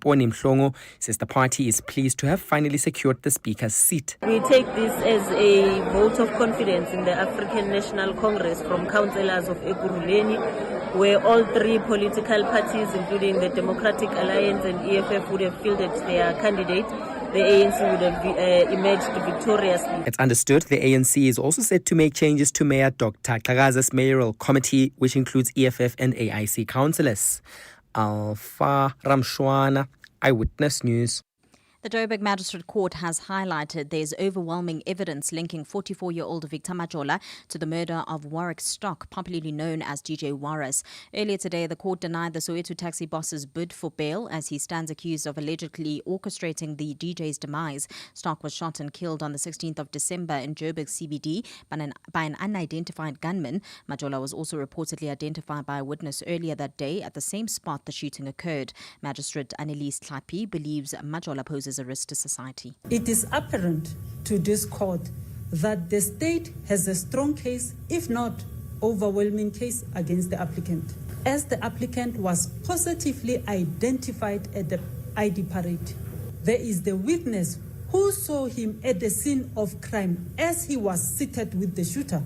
Mponi Mhlongo says the party is pleased to have finally secured the Speaker's seat. We take this as a vote of confidence in the African National Congress from councillors of Ekurhuleni, where all three political parties, including the Democratic Alliance and EFF, would have fielded their candidate. The ANC would have emerged victoriously. It's understood the ANC is also set to make changes to Mayor Dr. Alcaraz's mayoral committee, which includes EFF and AIC councillors. Alpha Ramshwana, Eyewitness News. The Joburg Magistrate Court has highlighted there's overwhelming evidence linking 44-year-old Victor Majola to the murder of Warwick Stock, popularly known as DJ Warras. Earlier today, the court denied the Soweto taxi boss's bid for bail as he stands accused of allegedly orchestrating the DJ's demise. Stock was shot and killed on the 16th of December in Joburg CBD by an unidentified gunman. Majola was also reportedly identified by a witness earlier that day at the same spot the shooting occurred. Magistrate Annelies Tlhapi believes Majola poses a risk to society. It is apparent to this court that the state has a strong case, if not overwhelming case, against the applicant, as the applicant was positively identified at the ID parade. There is the witness who saw him at the scene of crime as he was seated with the shooter.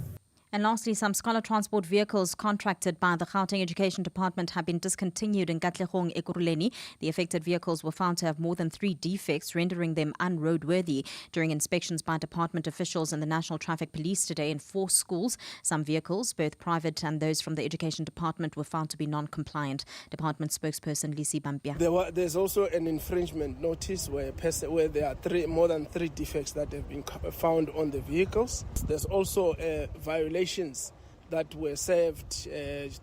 And lastly, some scholar transport vehicles contracted by the Gauteng Education Department have been discontinued in Katlehong, Ekurhuleni. The affected vehicles were found to have more than 3 defects, rendering them unroadworthy. During inspections by department officials and the National Traffic Police today in 4 schools, some vehicles, both private and those from the Education Department, were found to be non-compliant. Department spokesperson Lisi Bampia. There's also an infringement notice where there are more than 3 defects that have been found on the vehicles. There's also a violation that were served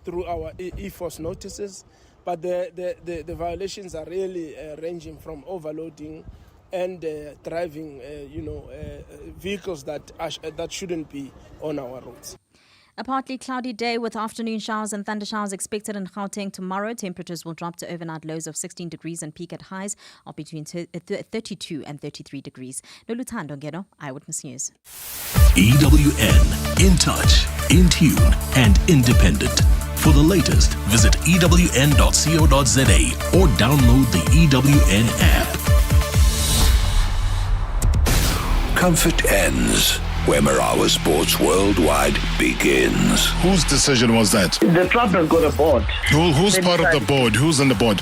through our e-force notices, but the violations are really ranging from overloading and driving vehicles that shouldn't be on our roads. A partly cloudy day with afternoon showers and thunder showers expected in Gauteng tomorrow. Temperatures will drop to overnight lows of 16 degrees and peak at highs of between 32 and 33 degrees. Loluthando Ngeno, Eyewitness News. EWN, in touch, in tune and independent. For the latest, visit ewn.co.za or download the EWN app. Comfort ends where Marawa Sports Worldwide begins. Whose decision was that? The club has got a board. Who's part of the board? Who's on the board?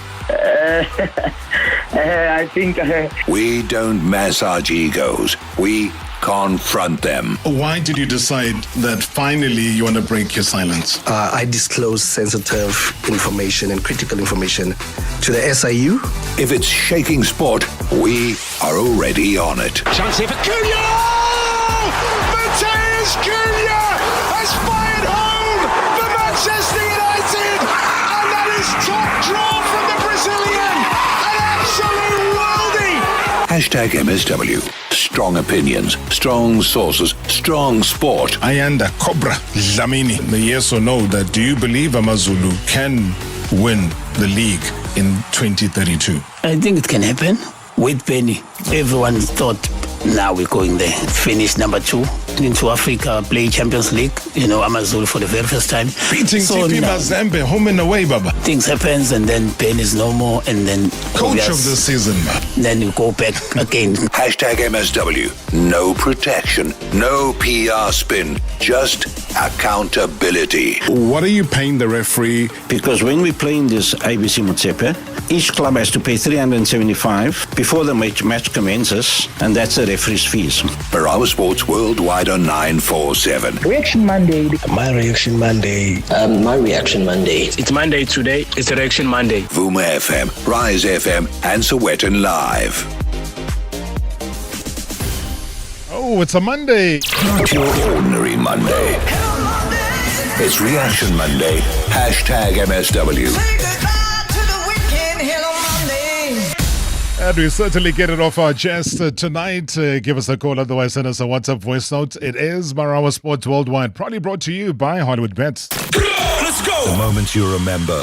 I think... We don't massage egos. We confront them. Why did you decide that finally you want to break your silence? I disclose sensitive information and critical information to the SIU. If it's shaking sport, we are already on it. Chance here for Cunha! Mateus Cunha has fired home for Manchester United, and that is top draw from the Brazilian. An absolute worldie. #MSW. Strong opinions, strong sources, strong sport. Ayanda Cobra Dlamini, the yes or no, that do you believe Amazulu can win the league in 2032? I think it can happen. With Penny, everyone thought now we're going there. Finish number 2 into Africa, play Champions League, Amazulu for the very first time. Beating TP Mazembe, home and away, Baba. Things happens and then Penny is no more and then... Coach of the season. Then you go back again. #MSW. No protection, no PR spin, just accountability. What are you paying the referee? Because when we play in this ABC Motsepe, each club has to pay 375 before the match commences, and that's the referee's fees. Marawa Sports Worldwide on 947. Reaction Monday. My Reaction Monday. My Reaction Monday. It's Monday today. It's Reaction Monday. Vuma FM, Rise FM, and Sowetan Live. Oh, it's a Monday. Not your ordinary Monday. It's Reaction Monday. #MSW. And we certainly get it off our chest tonight. Give us a call, otherwise send us a WhatsApp voice note. It is Marawa Sports Worldwide, proudly brought to you by Hollywood Bets. Let's go! The moments you remember.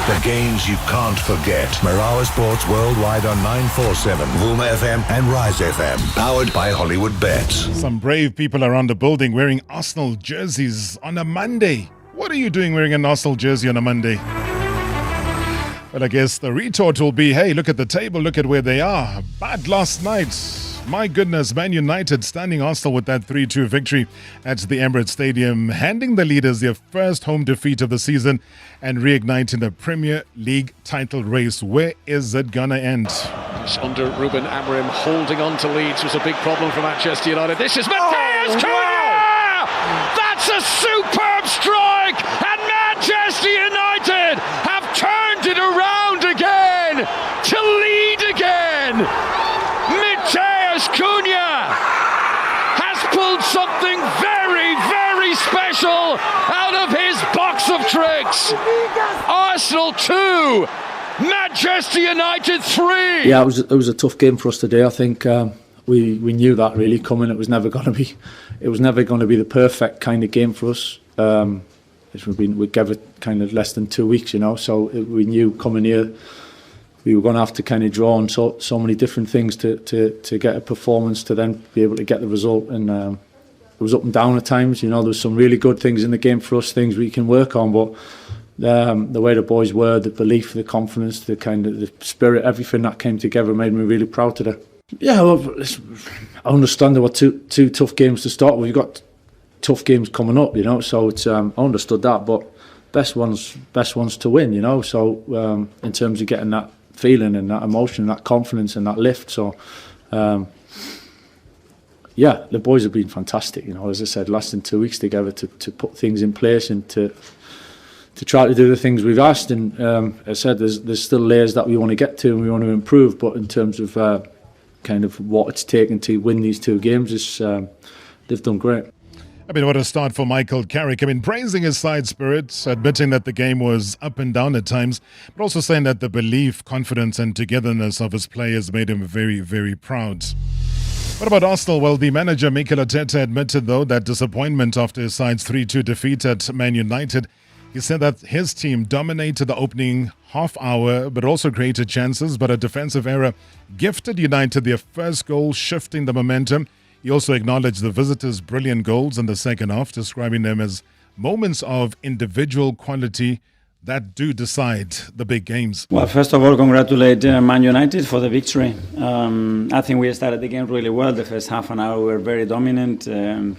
The games you can't forget. Marawa Sports Worldwide on 947, Vuma FM and Rise FM. Powered by Hollywood Bets. Some brave people around the building wearing Arsenal jerseys on a Monday. What are you doing wearing an Arsenal jersey on a Monday? Well, I guess the retort will be, hey, look at the table, look at where they are. But last night, my goodness, Man United standing Arsenal with that 3-2 victory at the Emirates Stadium, handing the leaders their first home defeat of the season and reigniting the Premier League title race. Where is it gonna end? Under Ruben Amorim, holding on to Leeds was a big problem for Manchester United. This is Matthias Cunha! That's a superb strike! And Manchester United have turned it around again to lead again! Matthias Cunha has pulled something very, very special out of his box of tricks. Arsenal 2, Manchester United 3. Yeah, it was a tough game for us today. I think we knew that really coming. It was never going to be the perfect kind of game for us. We gave it kind of less than 2 weeks, so we knew coming here we were going to have to kind of draw on so many different things to get a performance to then be able to get the result. And it was up and down at times. There was some really good things in the game for us, things we can work on, but the way the boys were, the belief, the confidence, the kind of the spirit, everything that came together made me really proud today. Yeah, well, I understand there were two tough games to start with. We've got tough games coming up, so it's I understood that, but best ones to win, so in terms of getting that feeling and that emotion, that confidence and that lift, so yeah, the boys have been fantastic, as I said, less than 2 weeks together to put things in place and to try to do the things we've asked. And as I said, there's still layers that we want to get to and we want to improve, but in terms of kind of what it's taken to win these 2 games, they've done great. What a start for Michael Carrick. Praising his side spirits, admitting that the game was up and down at times, but also saying that the belief, confidence and togetherness of his players made him very, very proud. What about Arsenal? Well, the manager, Mikel Arteta, admitted, though, that disappointment after his side's 3-2 defeat at Man United. He said that his team dominated the opening half hour, but also created chances, but a defensive error gifted United their first goal, shifting the momentum. He also acknowledged the visitors' brilliant goals in the second half, describing them as moments of individual quality that do decide the big games. Well, first of all, congratulate Man United for the victory. I think we started the game really well. The first half an hour we were very dominant,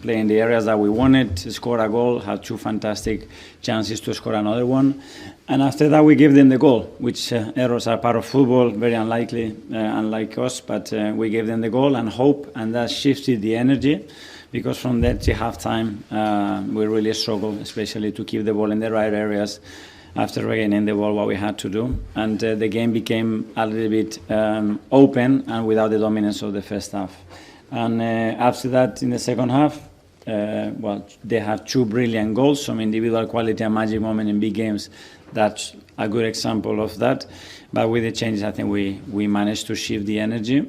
playing the areas that we wanted, scored a goal, had 2 fantastic chances to score another one. And after that we gave them the goal, which errors are part of football, very unlikely, unlike us, but we gave them the goal and hope, and that shifted the energy. Because from there to half-time, we really struggled, especially to keep the ball in the right areas after regaining the ball, what we had to do. And the game became a little bit open and without the dominance of the first half. And after that, in the second half, they have 2 brilliant goals, some individual quality and magic moment in big games. That's a good example of that. But with the changes, I think we managed to shift the energy.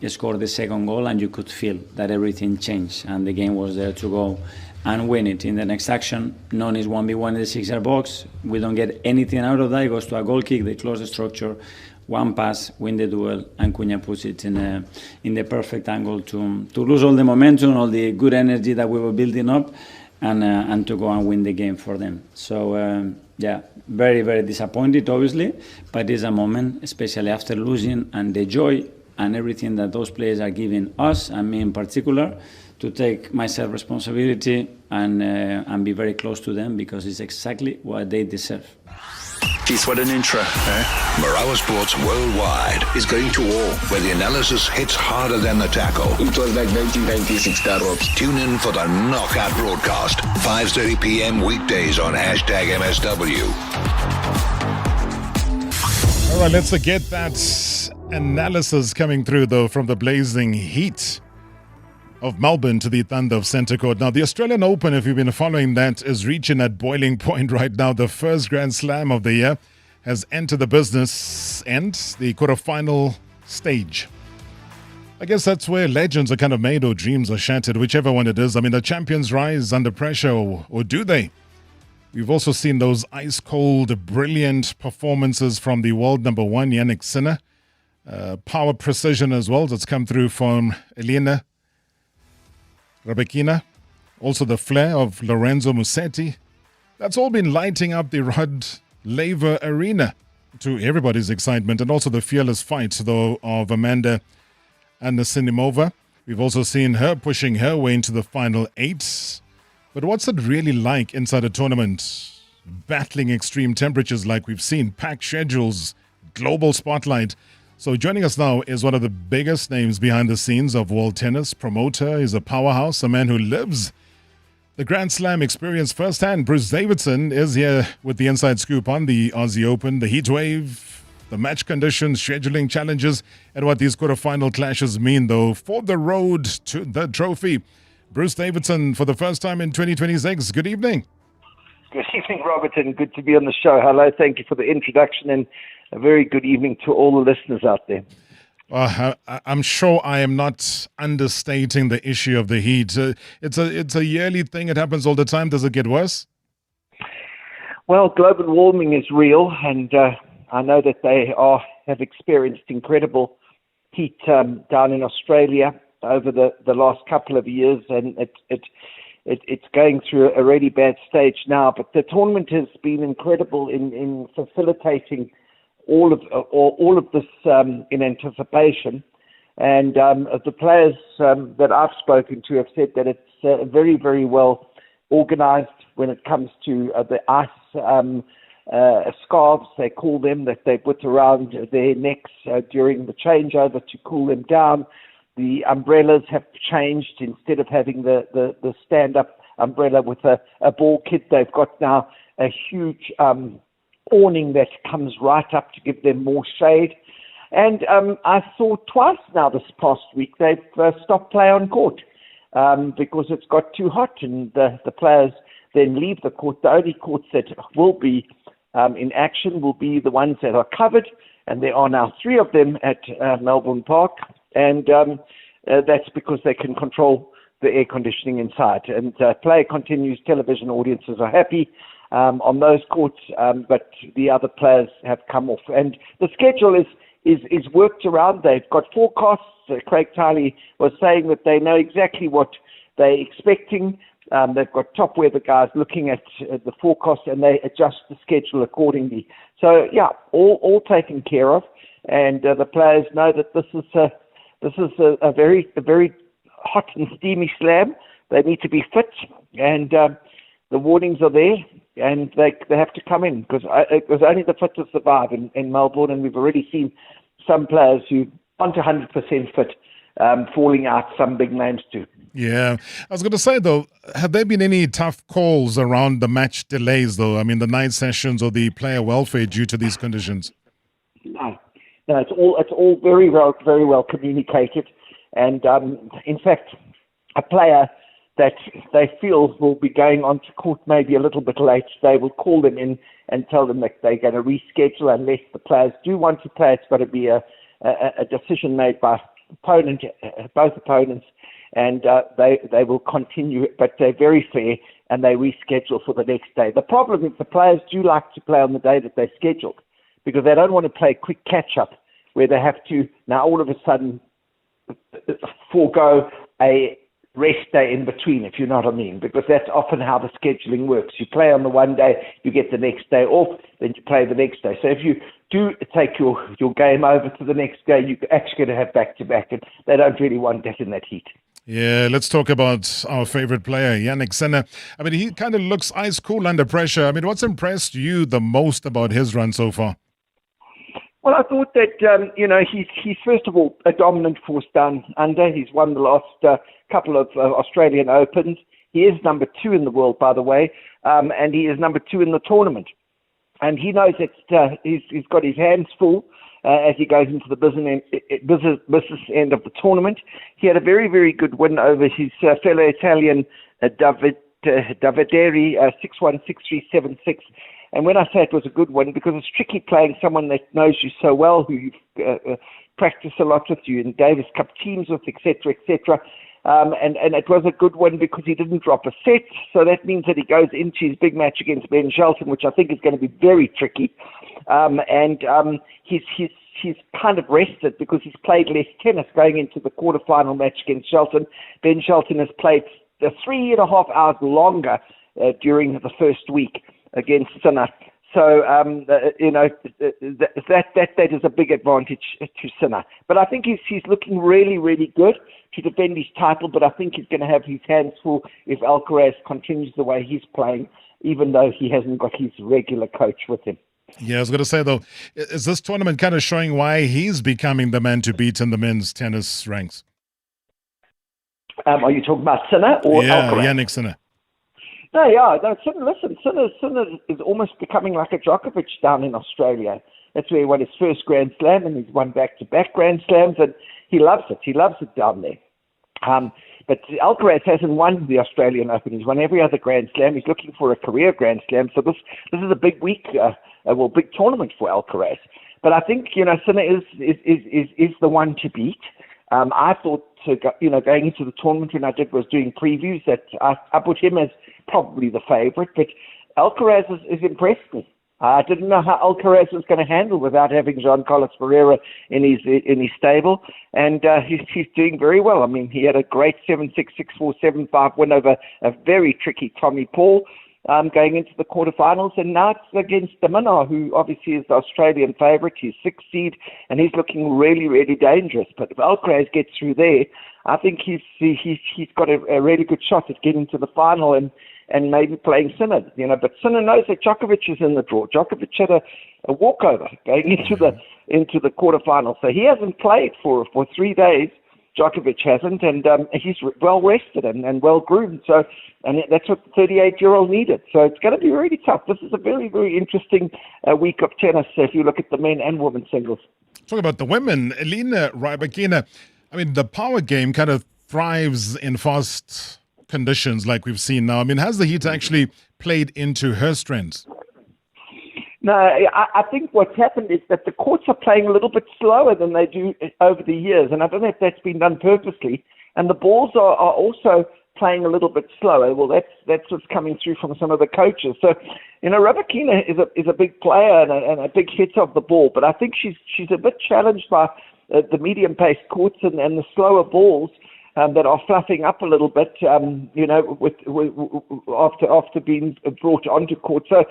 Scored the second goal, and you could feel that everything changed, and the game was there to go and win it. In the next action, None is 1v1 in the 6-yard box. We don't get anything out of that. It goes to a goal kick. They close the structure, one pass, win the duel, and Cunha puts it in the perfect angle to lose all the momentum, all the good energy that we were building up, and to go and win the game for them. So yeah, very, very disappointed, obviously, but it's a moment, especially after losing, and the joy and everything that those players are giving us, and me in particular, to take myself responsibility and be very close to them, because it's exactly what they deserve. Jeez, what an intro, eh? Marawa Sports Worldwide is going to war, where the analysis hits harder than the tackle. It was like 1996 Carrots. Tune in for the knockout broadcast, 5:30 p.m. weekdays on #MSW. All right, let's get that analysis coming through, though, from the blazing heat of Melbourne to the thunder of Centre Court. Now, the Australian Open, if you've been following that, is reaching that boiling point right now. The first Grand Slam of the year has entered the business and the quarterfinal stage. I guess that's where legends are kind of made, or dreams are shattered, whichever one it is. The champions rise under pressure, or do they? We've also seen those ice-cold, brilliant performances from the world number 1, Yannick Sinner. Power precision as well that's come through from Elena Rybakina. Also the flair of Lorenzo Musetti. That's all been lighting up the Rod Laver Arena. to everybody's excitement, and also the fearless fight, though, of Amanda Anisimova. We've also seen her pushing her way into the final 8. But what's it really like inside a tournament? Battling extreme temperatures like we've seen, packed schedules, global spotlight. So joining us now is one of the biggest names behind the scenes of world tennis. Promoter, is a powerhouse, a man who lives the Grand Slam experience firsthand. Bruce Davidson is here with the inside scoop on the Aussie Open, the Heatwave, the match conditions, scheduling challenges, and what these quarterfinal clashes mean, though, for the road to the trophy. Bruce Davidson, for the first time in 2026, good evening. Good evening, Robert, and good to be on the show. Hello, thank you for the introduction, and a very good evening to all the listeners out there. I'm sure I am not understating the issue of the heat. It's a yearly thing. It happens all the time. Does it get worse? Well, global warming is real, and I know that they have experienced incredible heat down in Australia over the last couple of years, and it's going through a really bad stage now. But the tournament has been incredible in facilitating all of this in anticipation, and the players that I've spoken to have said that it's very, very well organised when it comes to the ice scarves, they call them, that they put around their necks during the changeover to cool them down. The umbrellas have changed. Instead of having the stand-up umbrella with a ball kit, they've got now a huge awning that comes right up to give them more shade. And I saw twice now this past week they've stopped play on court because it's got too hot, and the players then leave the court. The only courts that will be in action will be the ones that are covered, and there are now 3 of them at Melbourne Park, and that's because they can control the air conditioning inside. And play continues. Television audiences are happy on those courts, but the other players have come off. And the schedule is worked around. They've got forecasts. Craig Tiley was saying that they know exactly what they're expecting. They've got top weather guys looking at the forecast, and they adjust the schedule accordingly. So, yeah, all taken care of. And the players know that this is a very hot and steamy slam. They need to be fit, and the warnings are there, and they have to come in, because only the fit to survive in Melbourne, and we've already seen some players who aren't 100% fit falling out, some big names too. Yeah. I was going to say, though, have there been any tough calls around the match delays, though? I mean, the night sessions or the player welfare due to these conditions? No, it's all very well communicated. And in fact, a player that they feel will be going on to court maybe a little bit late, they will call them in and tell them that they're going to reschedule unless the players do want to play. It's got to be a decision made by both opponents, and they will continue, but they're very fair, and they reschedule for the next day. The problem is the players do like to play on the day that they scheduled, because they don't want to play quick catch-up where they have to now all of a sudden forego a rest day in between, if you know what I mean, because that's often how the scheduling works. You play on the one day, you get the next day off, then you play the next day. So if you do take your game over to the next day, you're actually going to have back-to-back, and they don't really want that in that heat. Yeah, let's talk about our favorite player, Jannik Sinner. I mean, he kind of looks ice cool under pressure. I mean, what's impressed you the most about his run so far? Well, I thought that, he's first of all a dominant force down under. He's won the last couple of Australian Opens. He is number 2 in the world, by the way, and he is number 2 in the tournament. And he knows that he's got his hands full as he goes into the business end of the tournament. He had a very, very good win over his fellow Italian, Davideri, 6-1, 6-3, 7-6. And when I say it was a good one, because it's tricky playing someone that knows you so well, who you've practiced a lot with, you in Davis Cup teams with, etc., etc. And it was a good one because he didn't drop a set. So that means that he goes into his big match against Ben Shelton, which I think is going to be very tricky. He's kind of rested because he's played less tennis going into the quarterfinal match against Shelton. Ben Shelton has played 3.5 hours longer during the first week against Sinner. So, that is a big advantage to Sinner. But I think he's looking really, really good to defend his title, but I think he's going to have his hands full if Alcaraz continues the way he's playing, even though he hasn't got his regular coach with him. Yeah, I was going to say, though, is this tournament kind of showing why he's becoming the man to beat in the men's tennis ranks? Are you talking about Sinner or Alcaraz? Yannick Sinner. No, Sinner is almost becoming like a Djokovic down in Australia. That's where he won his first Grand Slam, and he's won back-to-back Grand Slams, and he loves it. He loves it down there. But Alcaraz hasn't won the Australian Open. He's won every other Grand Slam. He's looking for a career Grand Slam. So this is a big week, big tournament for Alcaraz. But I think Sinner is the one to beat. I thought going into the tournament when I was doing previews that I put him as probably the favourite. But Alcaraz has impressed me. I didn't know how Alcaraz was going to handle without having Jean Carlos Ferreira in his stable, and he's doing very well. I mean, he had a great 7-6, 6-4, 7-5 win over a very tricky Tommy Paul going into the quarterfinals, and now it's against Damina, who obviously is the Australian favourite. He's 6th seed, and he's looking really, really dangerous. But if Alcaraz gets through there, I think he's got a really good shot at getting to the final and maybe playing Sinner, but Sinner knows that Djokovic is in the draw. Djokovic had a walkover going into the quarterfinal, so he hasn't played for 3 days. Djokovic hasn't, and he's well rested and well groomed. So, and that's what the 38-year-old needed. So it's going to be really tough. This is a very, very interesting week of tennis if you look at the men and women singles. Talk about the women, Elina Rybakina. I mean, the power game kind of thrives in fast conditions like we've seen now. I mean, has the heat actually played into her strengths? No, I think what's happened is that the courts are playing a little bit slower than they do over the years, and I don't know if that's been done purposely. And the balls are also playing a little bit slower. Well, that's what's coming through from some of the coaches. So, Rybakina is a big player and a big hitter of the ball, but I think she's a bit challenged by the medium-paced courts and the slower balls. That are fluffing up a little bit, after being brought onto court. So,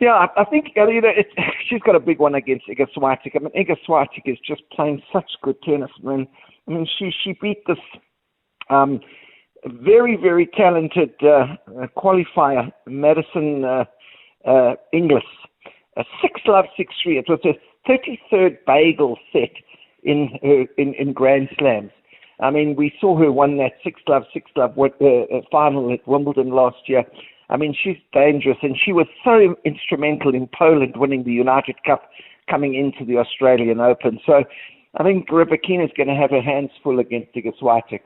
yeah, I think she's got a big one against Iga Swiatek. I mean, Iga Swiatek is just playing such good tennis, man. I mean, she beat this very, very talented qualifier, Madison Inglis, 6-love, 6-3. It was her 33rd bagel set in Grand Slams. I mean, we saw her win that 6-love final at Wimbledon last year. I mean, she's dangerous, and she was so instrumental in Poland winning the United Cup coming into the Australian Open. So I think Rybakina is going to have her hands full against Iga Swiatek.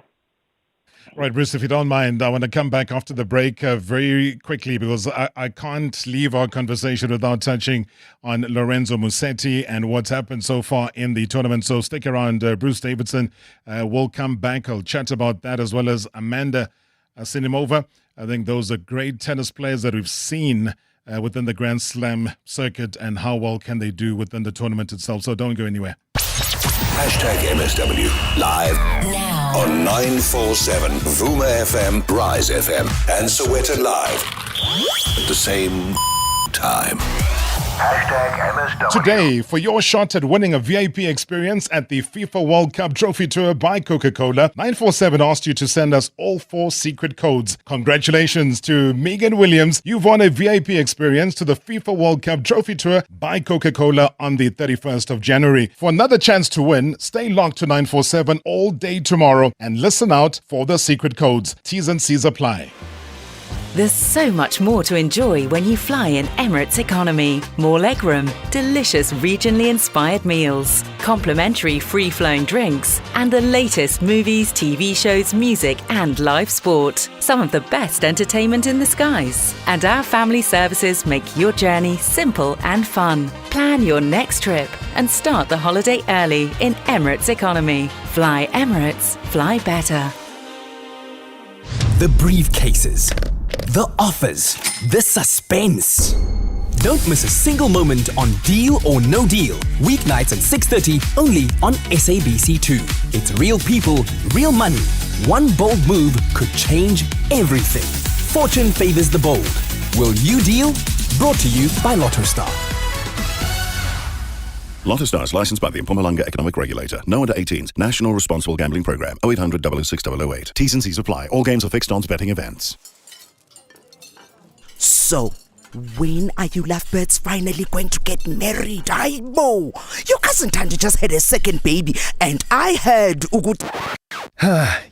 Right, Bruce, if you don't mind, I want to come back after the break very quickly because I can't leave our conversation without touching on Lorenzo Musetti and what's happened so far in the tournament. So stick around. Bruce Davidson will come back. I'll chat about that as well as Amanda Anisimova. I think those are great tennis players that we've seen within the Grand Slam circuit, and how well can they do within the tournament itself. So don't go anywhere. #MSW live now on 947 Vuma FM, Rise FM, and Sowetan Live at the same time. #MSW. Today, for your shot at winning a VIP experience at the FIFA World Cup Trophy Tour by Coca-Cola, 947 asked you to send us all 4 secret codes. Congratulations to Megan Williams. You've won a VIP experience to the FIFA World Cup Trophy Tour by Coca-Cola on the 31st of January. For another chance to win, stay locked to 947 all day tomorrow and listen out for the secret codes. T's and C's apply. There's so much more to enjoy when you fly in Emirates Economy. More legroom, delicious regionally inspired meals, complimentary free-flowing drinks, and the latest movies, TV shows, music, and live sport. Some of the best entertainment in the skies. And our family services make your journey simple and fun. Plan your next trip and start the holiday early in Emirates Economy. Fly Emirates, fly better. The briefcases, the offers, the suspense. Don't miss a single moment on Deal or No Deal. Weeknights at 6:30 only on SABC2. It's real people, real money. One bold move could change everything. Fortune favors the bold. Will you deal? Brought to you by Lotto Star. Lotto Stars, licensed by the Mpumalanga Economic Regulator. No under 18s. National Responsible Gambling Program. 0800 006 008. T's and C's apply. All games are fixed odds betting events. So, when are you lovebirds finally going to get married? Aibo! Your cousin Tandy just had a second baby, and I heard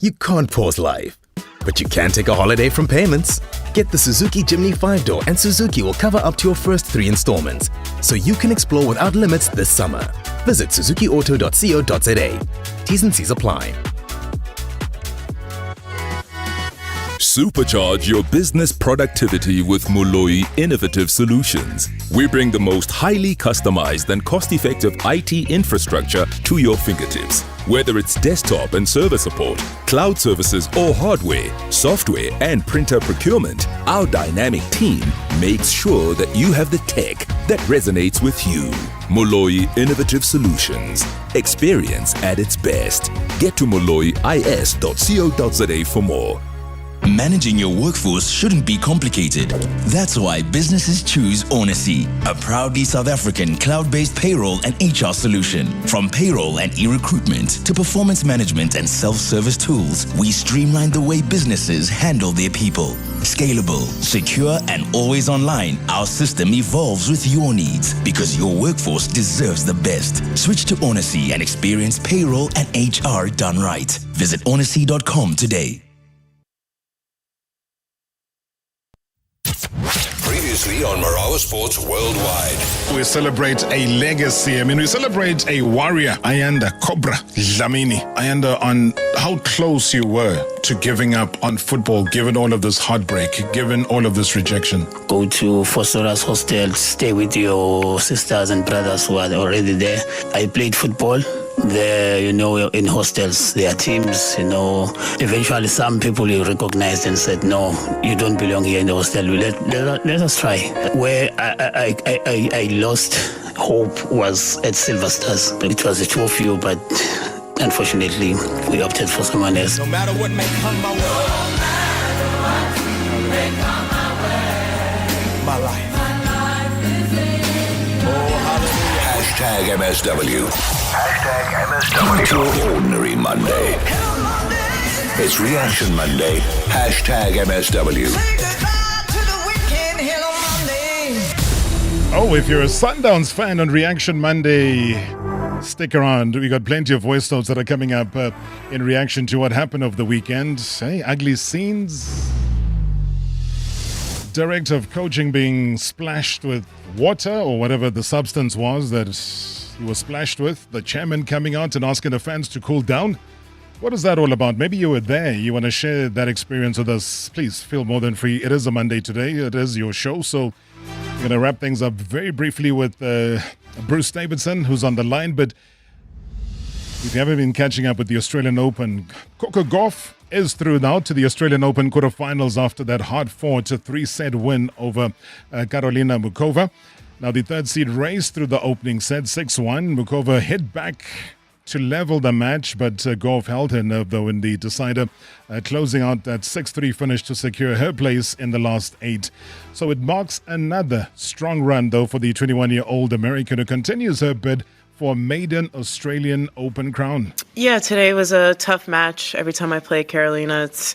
You can't pause life, but you can take a holiday from payments. Get the Suzuki Jimny 5-door and Suzuki will cover up to your first 3 installments, so you can explore without limits this summer. Visit suzukiauto.co.za. T's and C's apply. Supercharge your business productivity with Moloi Innovative Solutions. We bring the most highly customized and cost-effective IT infrastructure to your fingertips. Whether it's desktop and server support, cloud services or hardware, software and printer procurement, our dynamic team makes sure that you have the tech that resonates with you. Moloi Innovative Solutions. Experience at its best. Get to moloiis.co.za for more. Managing your workforce shouldn't be complicated. That's why businesses choose Onacy, a proudly South African cloud-based payroll and HR solution. From payroll and e-recruitment to performance management and self-service tools, we streamline the way businesses handle their people. Scalable, secure, and always online, our system evolves with your needs because your workforce deserves the best. Switch to Onacy and experience payroll and HR done right. Visit onacy.com today. Previously on Marawa Sports Worldwide. We celebrate a legacy. We celebrate a warrior, Ayanda Cobra Dlamini. Ayanda, on how close you were to giving up on football, given all of this heartbreak, given all of this rejection. Go to Foster's hostel, stay with your sisters and brothers who are already there. I played football. There, in hostels, there are teams, eventually some people you recognized and said, no, you don't belong here in the hostel. Let us try. Where I lost hope was at Silver Stars. It was a trophy, but unfortunately, we opted for someone else. No matter what may come my way. My life. Hashtag MSW. Hashtag MSW. It's your ordinary Monday. It's Reaction Monday. Hashtag MSW. Oh, if you're a Sundowns fan on Reaction Monday, stick around. We got plenty of voice notes that are coming up in reaction to what happened over the weekend. Hey, ugly scenes. Director of coaching being splashed with water or whatever the substance was that he was splashed with. The chairman coming out and asking the fans to cool down. What is that all about? Maybe you were there. You want to share that experience with us? Please feel more than free. It is a Monday today. It is your show. So we're going to wrap things up very briefly with Bruce Davidson, who's on the line. But if you haven't been catching up with the Australian Open, Coco Gauff is through now to the Australian Open quarterfinals after that hard-fought 3-set win over Karolina Muchova. Now the third seed raced through the opening set 6-1. Muchova hit back to level the match, but Gauff held her nerve though in the decider, closing out that 6-3 finish to secure her place in the last 8. So it marks another strong run though for the 21-year-old American who continues her bid for maiden Australian Open crown. Yeah, today was a tough match. Every time I play Carolina, it's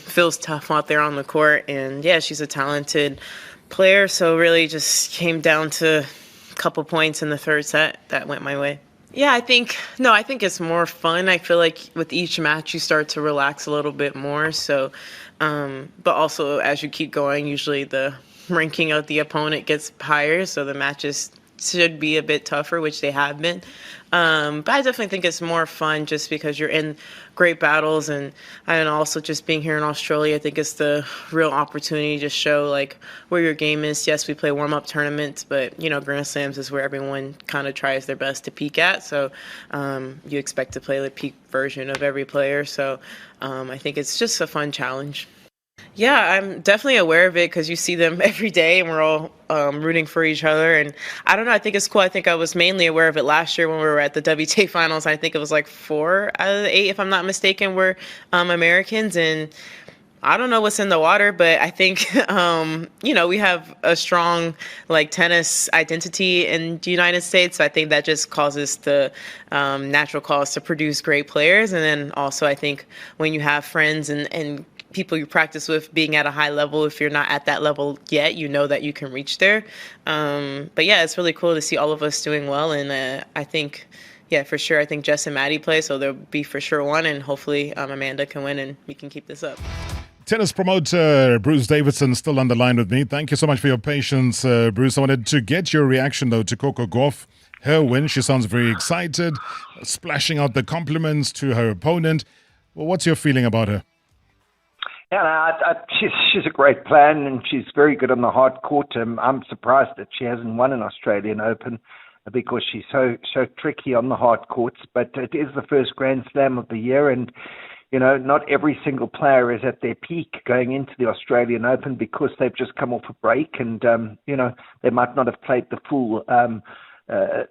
feels tough out there on the court. And yeah, she's a talented player, so really just came down to a couple points in the third set that went my way. Yeah, I think it's more fun. I feel like with each match you start to relax a little bit more. So, but also as you keep going, usually the ranking of the opponent gets higher, so the matches should be a bit tougher, which they have been. But I definitely think it's more fun just because you're in great battles, and also just being here in Australia, I think it's the real opportunity to show like where your game is. Yes, we play warm-up tournaments, but Grand Slams is where everyone kind of tries their best to peak at. So you expect to play the peak version of every player. So I think it's just a fun challenge. Yeah, I'm definitely aware of it because you see them every day and we're all rooting for each other. And I don't know, I think it's cool. I think I was mainly aware of it last year when we were at the WTA finals. I think it was like 4 out of the 8, if I'm not mistaken, were Americans. And I don't know what's in the water, but I think, we have a strong tennis identity in the United States. So I think that just causes the natural cause to produce great players. And then also I think when you have friends and people you practice with being at a high level, if you're not at that level yet, you know that you can reach there. But yeah, it's really cool to see all of us doing well. And I think, for sure, I think Jess and Maddie play, so there'll be for sure one, and hopefully Amanda can win and we can keep this up. Tennis promoter Bruce Davidson still on the line with me. Thank you so much for your patience, Bruce. I wanted to get your reaction, though, to Coco Gauff. Her win, she sounds very excited, splashing out the compliments to her opponent. Well, what's your feeling about her? Yeah, she's a great player, and she's very good on the hard court. I'm surprised that she hasn't won an Australian Open because she's so tricky on the hard courts. But it is the first Grand Slam of the year, and not every single player is at their peak going into the Australian Open because they've just come off a break and, they might not have played the full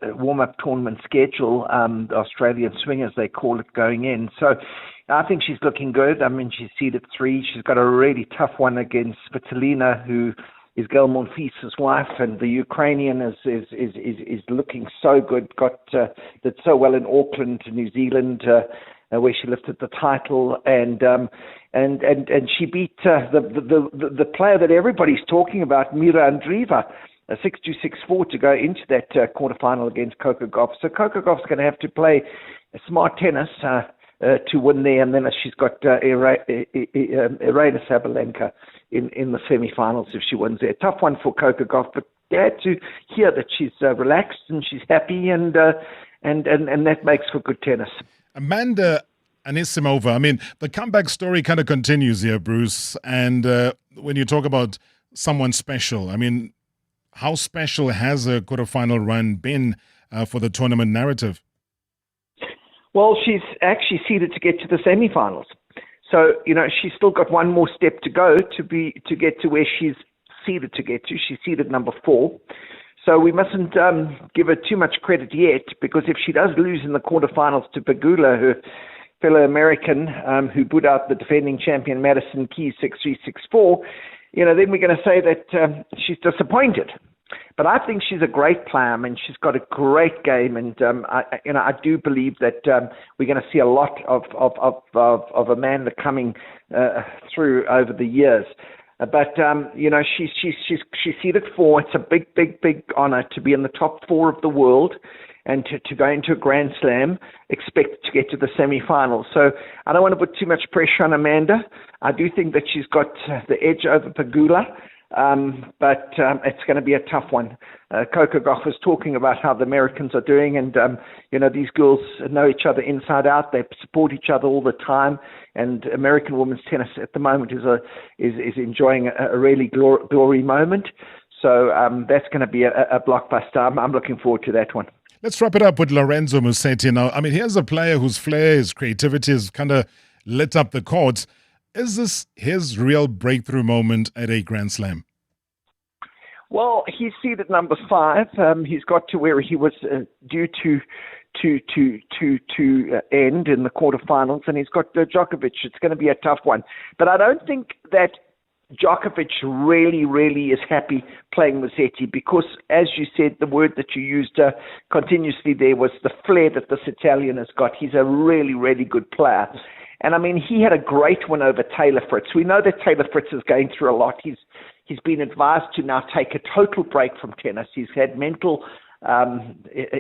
warm-up tournament schedule, the Australian swing, as they call it, going in. So I think she's looking good. I mean, she's seeded 3. She's got a really tough one against Svitolina, who is Gail Monfils' wife, and the Ukrainian is looking so good. Did so well in Auckland, New Zealand, where she lifted the title, and she beat the player that everybody's talking about, Mira Andreeva, 6-2, 6-4 to go into that quarterfinal against Coco Gauff. So Coco Gauff's going to have to play smart tennis to win there, and then she's got Arena Sabalenka in the semi-finals if she wins there. Tough one for Coco Gauff, but glad to hear that she's relaxed and she's happy, and that makes for good tennis. Amanda Anisimova, I mean, the comeback story kind of continues here, Bruce. And when you talk about someone special, I mean, how special has a quarterfinal run been for the tournament narrative? Well, she's actually seeded to get to the semi-finals. So, she's still got one more step to go to get to where she's seeded to get to. She's seeded number 4. So we mustn't give her too much credit yet, because if she does lose in the quarterfinals to Pegula, her fellow American, who put out the defending champion Madison Keys 6-3, 6-4, then we're going to say that she's disappointed. But I think she's a great player. I mean, she's got a great game, and I do believe that we're going to see a lot of Amanda coming through over the years. But she's seeded 4. It's a big honor to be in the top 4 of the world, and to go into a Grand Slam, expected to get to the semi-finals. So I don't want to put too much pressure on Amanda. I do think that she's got the edge over Pegula. But it's going to be a tough one. Coco Gauff was talking about how the Americans are doing, and these girls know each other inside out. They support each other all the time, and American women's tennis at the moment is enjoying a really glory moment. So that's going to be a blockbuster. I'm looking forward to that one. Let's wrap it up with Lorenzo Musetti now. I mean, here's a player whose flair, his creativity has kind of lit up the courts. Is this his real breakthrough moment at a Grand Slam? Well, he's seeded number 5. He's got to where he was due to end in the quarterfinals, and he's got Djokovic. It's going to be a tough one. But I don't think that Djokovic really is happy playing Musetti, because, as you said, the word that you used continuously there was the flair that this Italian has got. He's a really good player. And I mean, he had a great win over Taylor Fritz. We know that Taylor Fritz is going through a lot. He's been advised to now take a total break from tennis. He's had mental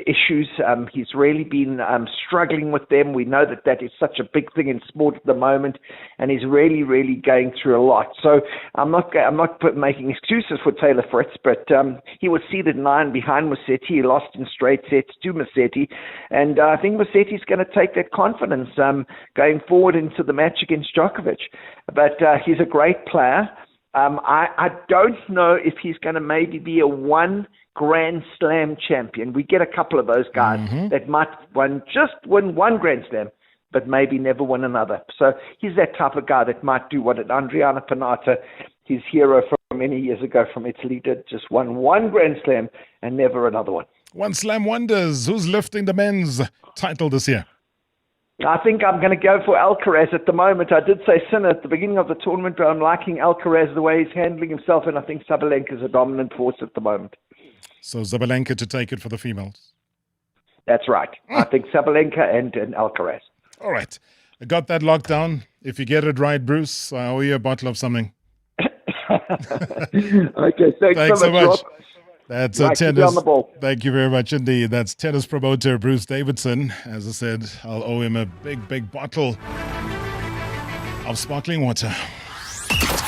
issues. He's really been struggling with them. We know that is such a big thing in sport at the moment, and he's really going through a lot. So I'm not making excuses for Taylor Fritz, but he was seeded 9 behind Musetti. He lost in straight sets to Musetti, and I think Musetti's going to take that confidence going forward into the match against Djokovic. But he's a great player. I don't know if he's going to maybe be a one Grand Slam champion. We get a couple of those guys that might just win one Grand Slam, but maybe never win another. So he's that type of guy that might do what Andriano Panatta, his hero from many years ago from Italy, did. Just won one Grand Slam and never another one. One Slam Wonders. Who's lifting the men's title this year? I think I'm going to go for Alcaraz at the moment. I did say Sinner at the beginning of the tournament, but I'm liking Alcaraz, the way he's handling himself, and I think Sabalenka is a dominant force at the moment. So Sabalenka to take it for the females. That's right. I think Sabalenka and Alcaraz. All right. I got that locked down. If you get it right, Bruce, I owe you a bottle of something. Okay, thanks so much. Rob. That's Right, keep tennis. on the ball. Thank you very much indeed. That's tennis promoter Bruce Davidson. As I said, I'll owe him a big bottle of sparkling water.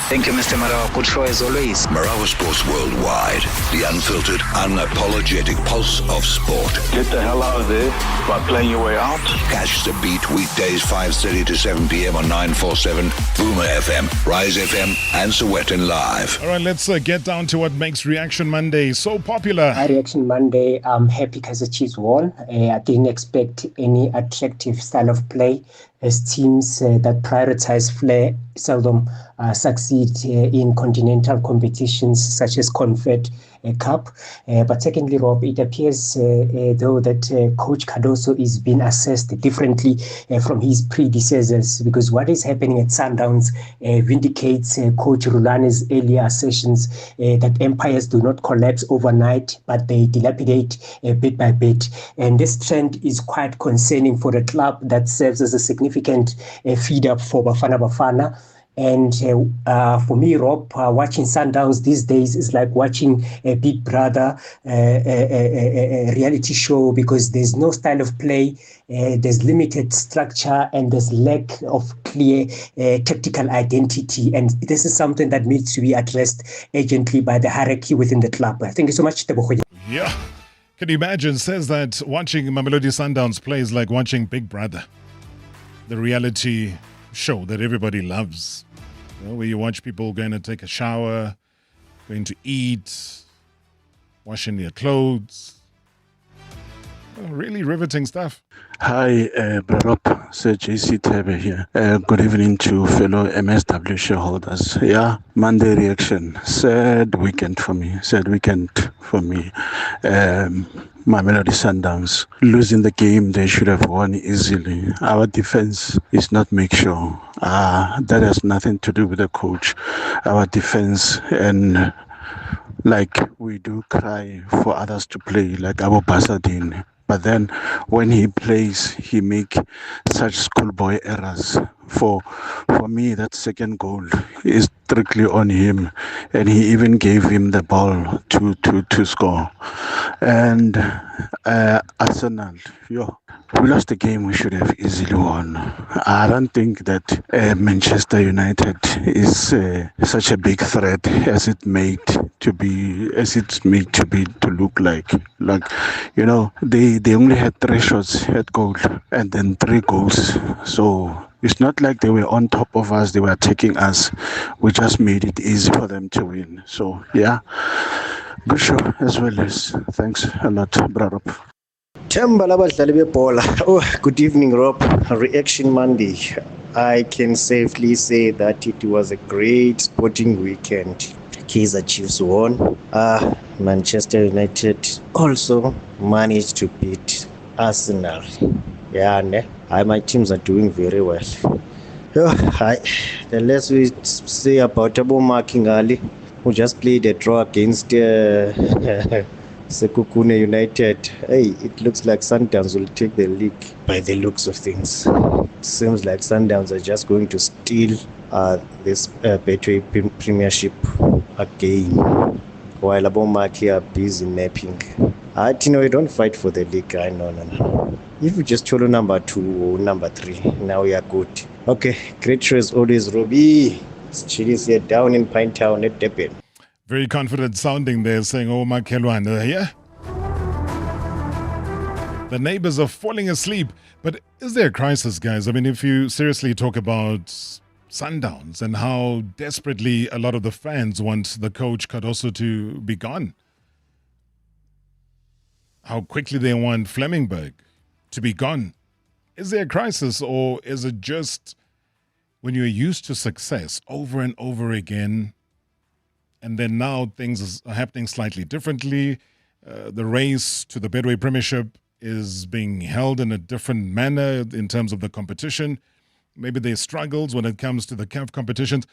Thank you, Mr. Marawa. Good show as always. Marawa Sports Worldwide, the unfiltered, unapologetic pulse of sport. Get the hell out of there by playing your way out. Catch the beat weekdays 5:30 to 7 p.m. on 947, Boomer FM, Rise FM, and Sowetan Live. All right, let's get down to what makes Reaction Monday so popular. My Reaction Monday, I'm happy because the Chiefs won. I didn't expect any attractive style of play, as teams that prioritize flair seldom succeed in continental competitions such as Confed Cup. But secondly, Rob, it appears though that Coach Cardoso is being assessed differently from his predecessors, because what is happening at Sundowns vindicates Coach Rulane's earlier assertions that empires do not collapse overnight, but they dilapidate bit by bit. And this trend is quite concerning for the club that serves as a significant feeder for Bafana Bafana. And for me, Rob, watching Sundowns these days is like watching a Big Brother a reality show, because there's no style of play, there's limited structure, and there's lack of clear tactical identity. And this is something that needs to be addressed urgently by the hierarchy within the club. Thank you so much, Tebogo. Yeah. Can you imagine? Says that watching Mamelodi Sundowns play is like watching Big Brother, the reality show that everybody loves. You know, where you watch people going to take a shower, going to eat, washing their clothes. Really riveting stuff. Hi, Rob, Sir JC Tebe here. Good evening to fellow MSW shareholders. Yeah, Monday reaction. Sad weekend for me. Mamelodi Sundowns losing the game they should have won easily. Our defense is not make sure. That has nothing to do with the coach. Our defense, and like we do cry for others to play, like Abu Basadin. But then when he plays, he make such schoolboy errors. For me, that second goal is strictly on him, and he even gave him the ball to score. And Arsenal, we lost the game we should have easily won. I don't think that Manchester United is such a big threat as it's made to look like. They only had 3 shots at goal and then 3 goals. So it's not like they were on top of us, they were attacking us. We just made it easy for them to win. So, yeah, good show as well as thanks a lot, brother. Good evening, Rob. Reaction Monday. I can safely say that it was a great sporting weekend. Kaizer Chiefs won. Manchester United also managed to beat Arsenal. My teams are doing very well. The less we say about Abu Makingali, who just played a draw against Sekukune United. It looks like Sundowns will take the league by the looks of things. It seems like Sundowns are just going to steal this Betway Premiership again, while Abomaki are busy napping. We don't fight for the league. No. If we just follow number 2 or number 3, now we are good. Okay, great show as always, Robbie. Chili's here down in Pinetown at Depin. Very confident sounding there, saying, oh, my Kelwan, yeah? The neighbors are falling asleep. But is there a crisis, guys? I mean, if you seriously talk about Sundowns and how desperately a lot of the fans want the coach Cardoso to be gone, how quickly they want Flemingberg to be gone. Is there a crisis, or is it just when you're used to success over and over again, and then now things are happening slightly differently? The race to the Betway Premiership is being held in a different manner in terms of the competition. Maybe there's struggles when it comes to the CAF competitions.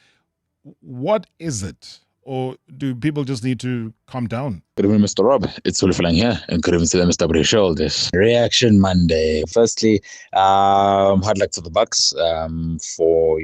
What is it? Or do people just need to calm down? Good evening, Mr. Rob. It's Ulflang here, and good evening to Mr. Brishold. This Reaction Monday. Firstly, hard luck to the Bucks for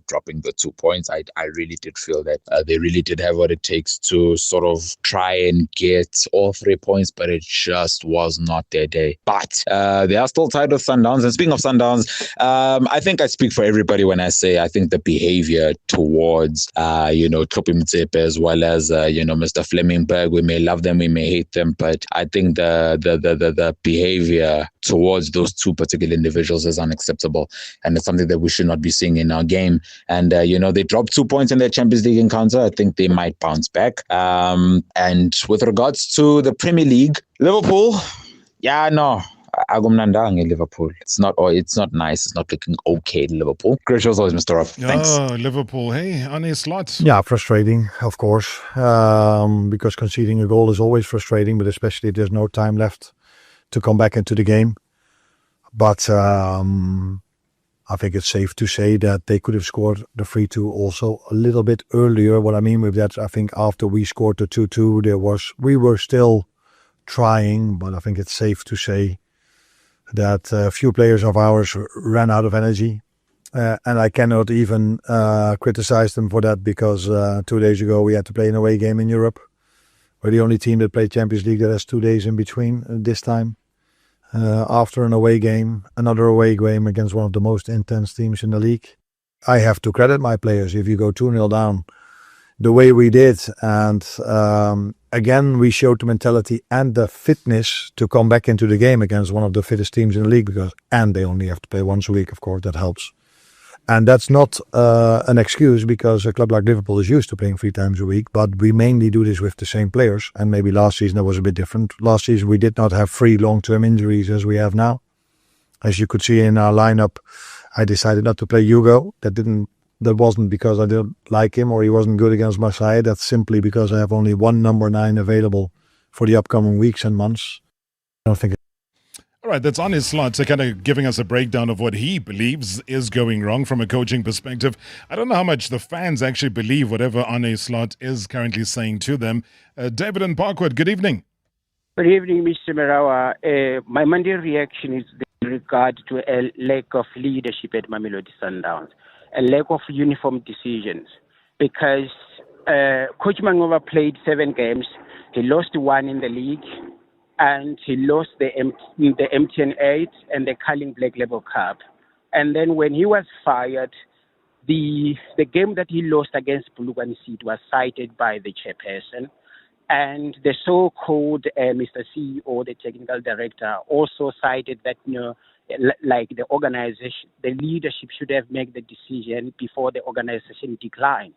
dropping the 2 points. I really did feel that they really did have what it takes to sort of try and get all 3 points, but it just was not their day. But they are still tied with Sundowns. And speaking of Sundowns, I think I speak for everybody when I say I think the behavior towards Klopi Mtsepe as well as Mr. Flemingberg, we may love them, we may hate them, but I think the behavior towards those two particular individuals is unacceptable, and it's something that we should not be seeing in our game. And they dropped 2 points in their Champions League encounter. I think they might bounce back. And with regards to the Premier League, Liverpool, Liverpool. It's not nice. It's not looking okay in Liverpool. Great shows always, Mr. Rob. Thanks. Oh, Liverpool. Hey, Arnie Slot. Yeah, frustrating, of course, because conceding a goal is always frustrating, but especially there's no time left to come back into the game. But I think it's safe to say that they could have scored the 3-2 also a little bit earlier. What I mean with that, I think after we scored the 2-2, we were still trying, but I think it's safe to say that a few players of ours ran out of energy. And I cannot even criticize them for that, because 2 days ago we had to play an away game in Europe. We're the only team that played Champions League that has 2 days in between this time. After an away game, another away game against one of the most intense teams in the league. I have to credit my players. If you go 2-0 down the way we did, and again we showed the mentality and the fitness to come back into the game against one of the fittest teams in the league, and they only have to play once a week, of course, that helps. And that's not an excuse, because a club like Liverpool is used to playing 3 times a week, but we mainly do this with the same players. And maybe last season that was a bit different. Last season we did not have 3 long-term injuries as we have now. As you could see in our lineup, I decided not to play Hugo. That wasn't because I didn't like him or he wasn't good against Marseille. That's simply because I have only one number 9 available for the upcoming weeks and months. I don't think. All right, that's on his slot, so kind of giving us a breakdown of what he believes is going wrong from a coaching perspective. I don't know how much the fans actually believe whatever Arne Slot is currently saying to them. David and Parkwood, good evening. Good evening, Mr. Marawa. My Monday reaction is in regard to a lack of leadership at Mamelodi Sundowns, a lack of uniform decisions, because Coach Mangova played 7 games. He lost 1 in the league, and he lost the MTN 8 and the Carling Black Label Cup. And then when he was fired, the game that he lost against Bulugwane City was cited by the chairperson. And the so-called Mr. CEO, the technical director, also cited that, like the organization, the leadership should have made the decision before the organization declined.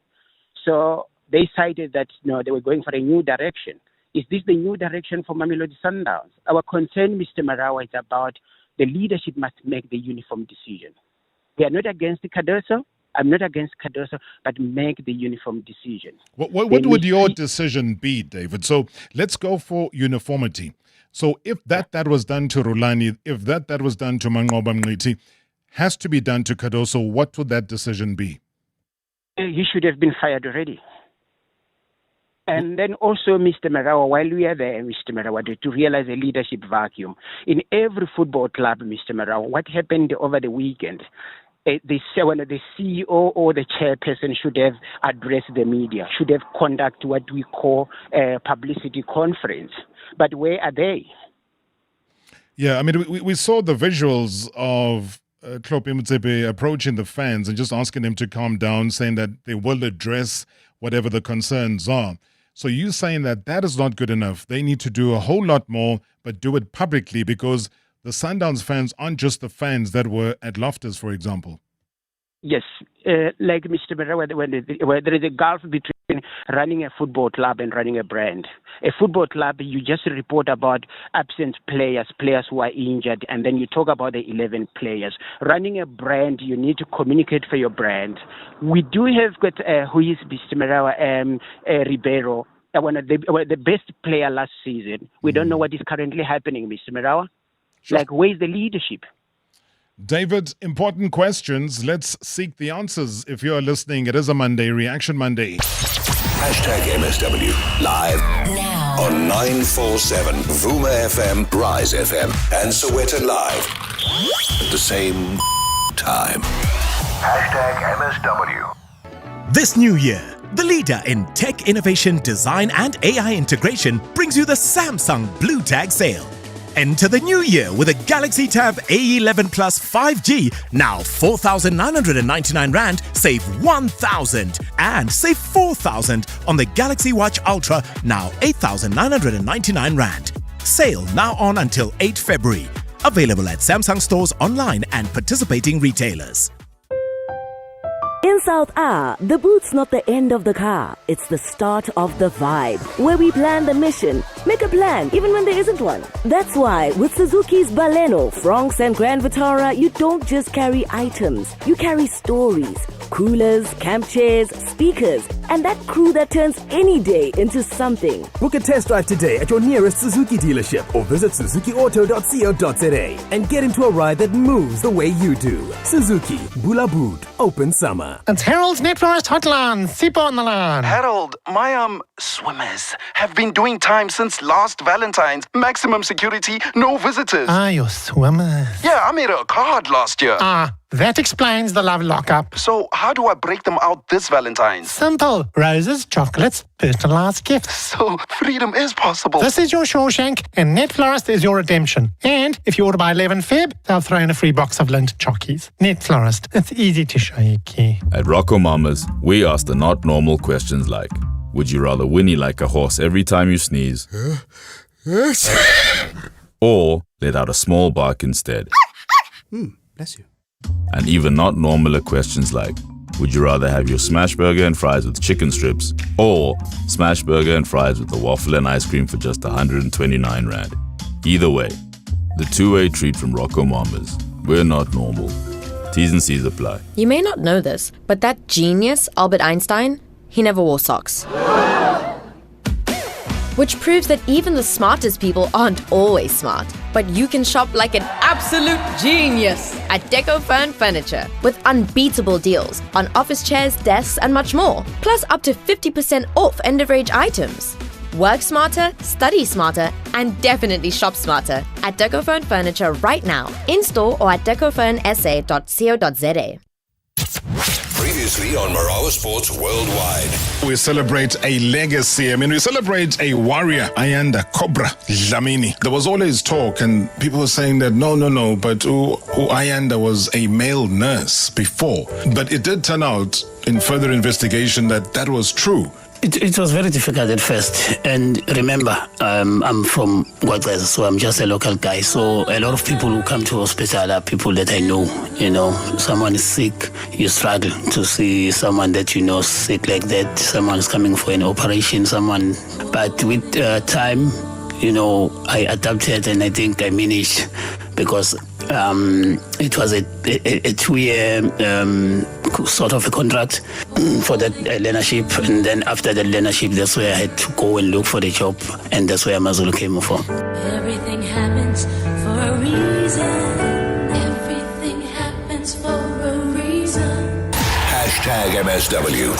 So they cited that, they were going for a new direction. Is this the new direction for Mamelodi Sundowns? Our concern, Mr. Marawa, is about the leadership must make the uniform decision. We are not against Cardoso. I'm not against Cardoso, but make the uniform decision. What would your decision be, David? So let's go for uniformity. So if that was done to Rulani, if that was done to Mangoba Mngqithi, has to be done to Cardoso, what would that decision be? He should have been fired already. And then also, Mr. Marawa, while we are there, Mr. Marawa, to realize a leadership vacuum. In every football club, Mr. Marawa, what happened over the weekend? The CEO or the chairperson should have addressed the media, should have conducted what we call a publicity conference. But where are they? Yeah, I mean, we saw the visuals of Klopi Mtsepe approaching the fans and just asking them to calm down, saying that they will address whatever the concerns are. So you're saying that is not good enough. They need to do a whole lot more, but do it publicly, because the Sundowns fans aren't just the fans that were at Loftus, for example. Yes, like Mr. Marawa, where there is a gulf between running a football club and running a brand. A football club, you just report about absent players who are injured, and then you talk about the 11 players. Running a brand, you need to communicate for your brand. We do have got who is Mr. Marawa, Ribeiro, one of the best player last season. We don't know what is currently happening, Mr. Marawa. Like, where's the leadership? David, important questions. Let's seek the answers. If you're listening, it is a Monday, Reaction Monday. #MSW live now on 947 Vuma FM, Rise FM, and Sowetan Live at the same time. #MSW. This new year, the leader in tech innovation, design, and AI integration brings you the Samsung Blue Tag sale. Enter the new year with a Galaxy Tab A11 Plus 5G, now 4,999 Rand, save 1,000, and save 4,000 on the Galaxy Watch Ultra, now 8,999 Rand. Sale now on until 8 February. Available at Samsung stores online and participating retailers. In South A, the boot's not the end of the car, it's the start of the vibe, where we plan the mission, make a plan even when there isn't one. That's why with Suzuki's Baleno, Fronx and Grand Vitara, you don't just carry items, you carry stories. Coolers, camp chairs, speakers, and that crew that turns any day into something. Book a test drive today at your nearest Suzuki dealership or visit suzukiauto.co.za and get into a ride that moves the way you do. Suzuki, Bula Boot, open summer. It's Harold's Net Forest Hotline. Sipo on the line. Harold, my swimmers have been doing time since last Valentine's. Maximum security, no visitors. Your swimmers. Yeah, I made a card last year. That explains the love lockup. So how do I break them out this Valentine's? Simple. Roses, chocolates, personalized gifts. So freedom is possible. This is your Shawshank, and Net Florist is your redemption. And if you order by 11 Feb, they'll throw in a free box of lint chockies. Net Florist. It's easy to shake. At Rocco Mamas, we ask the not normal questions like, would you rather whinny like a horse every time you sneeze? Or let out a small bark instead? Bless you. And even not normaler questions like, would you rather have your smash burger and fries with chicken strips or smash burger and fries with the waffle and ice cream for just 129 Rand? Either way, the two-way treat from Rocco Mamas. We're not normal. T's and C's apply. You may not know this, but that genius, Albert Einstein, he never wore socks. Which proves that even the smartest people aren't always smart. But you can shop like an absolute genius at Decofern Furniture with unbeatable deals on office chairs, desks, and much more. Plus up to 50% off end-of-range items. Work smarter, study smarter, and definitely shop smarter at Decofern Furniture right now. In-store or at decofernsa.co.za. Previously on Marawa Sports Worldwide. We celebrate a legacy. We celebrate a warrior, Ayanda Cobra Dlamini. There was always talk, and people were saying that no, but Ayanda was a male nurse before. But it did turn out in further investigation that was true. It was very difficult at first, and remember, I'm from Gauteng, so I'm just a local guy. So a lot of people who come to hospital are people that I know. Someone is sick, you struggle to see someone that you know sick like that. Someone is coming for an operation, but with time, I adapted, and I think I managed because it was a 2-year sort of a contract for that learnership, and then after the learnership, that's where I had to go and look for the job, and that's where Amazulu came from. Everything happens for a reason. Everything happens for a reason. #MSW.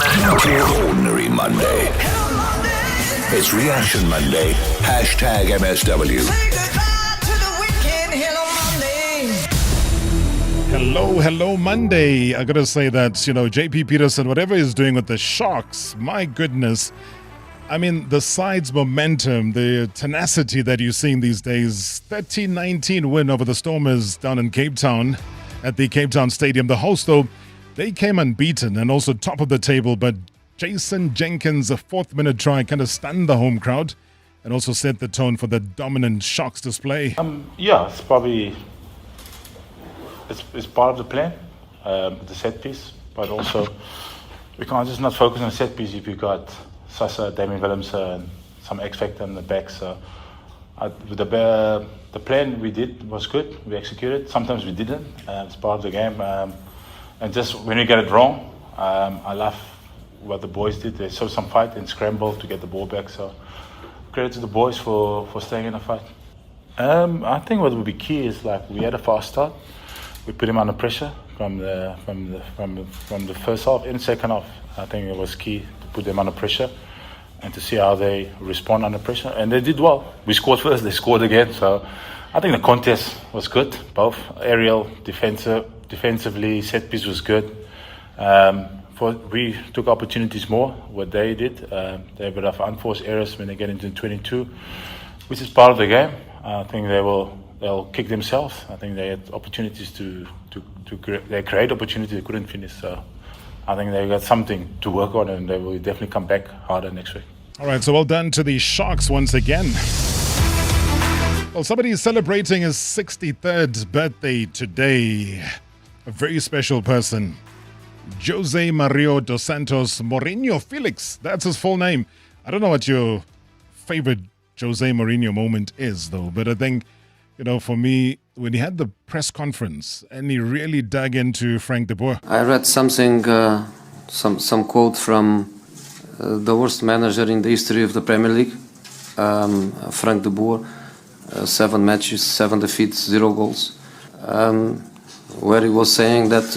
#MSW. Ordinary Monday. It's Reaction Monday. #MSW. Hello Monday. I gotta say that, JP Peterson, whatever he's doing with the Sharks, my goodness. The side's momentum, the tenacity that you're seeing these days. 13-19 win over the Stormers down in Cape Town at the Cape Town Stadium. The host, though, they came unbeaten and also top of the table, but Jason Jenkins' a 4th-minute try kind of stunned the home crowd and also set the tone for the dominant Sharks display. It's probably... It's part of the plan, the set piece, but also we can't just not focus on the set piece if you got Sasa, Damien Willemse, and some X factor in the back. So the plan we did was good. We executed. Sometimes we didn't. It's part of the game. And just when we get it wrong, I love what the boys did. They showed some fight and scrambled to get the ball back. So credit to the boys for staying in the fight. I think what would be key is like we had a fast start. We put him under pressure from the first half. In the second half, I think it was key to put them under pressure and to see how they respond under pressure. And they did well. We scored first, they scored again. So I think the contest was good. Both aerial, defensively, set piece was good. We took opportunities more. What they did, they had a bit of unforced errors when they get into 22, which is part of the game. I think they'll kick themselves. I think they had opportunities they create opportunities they couldn't finish. So I think they got something to work on, and they will definitely come back harder next week. All right, so well done to the Sharks once again. Well, somebody is celebrating his 63rd birthday today. A very special person. Jose Mario dos Santos Mourinho Felix. That's his full name. I don't know what your favorite Jose Mourinho moment is, though, but I think, for me, when he had the press conference and he really dug into Frank de Boer. I read something, some quote from the worst manager in the history of the Premier League, Frank de Boer, 7 matches, 7 defeats, 0 goals, where he was saying that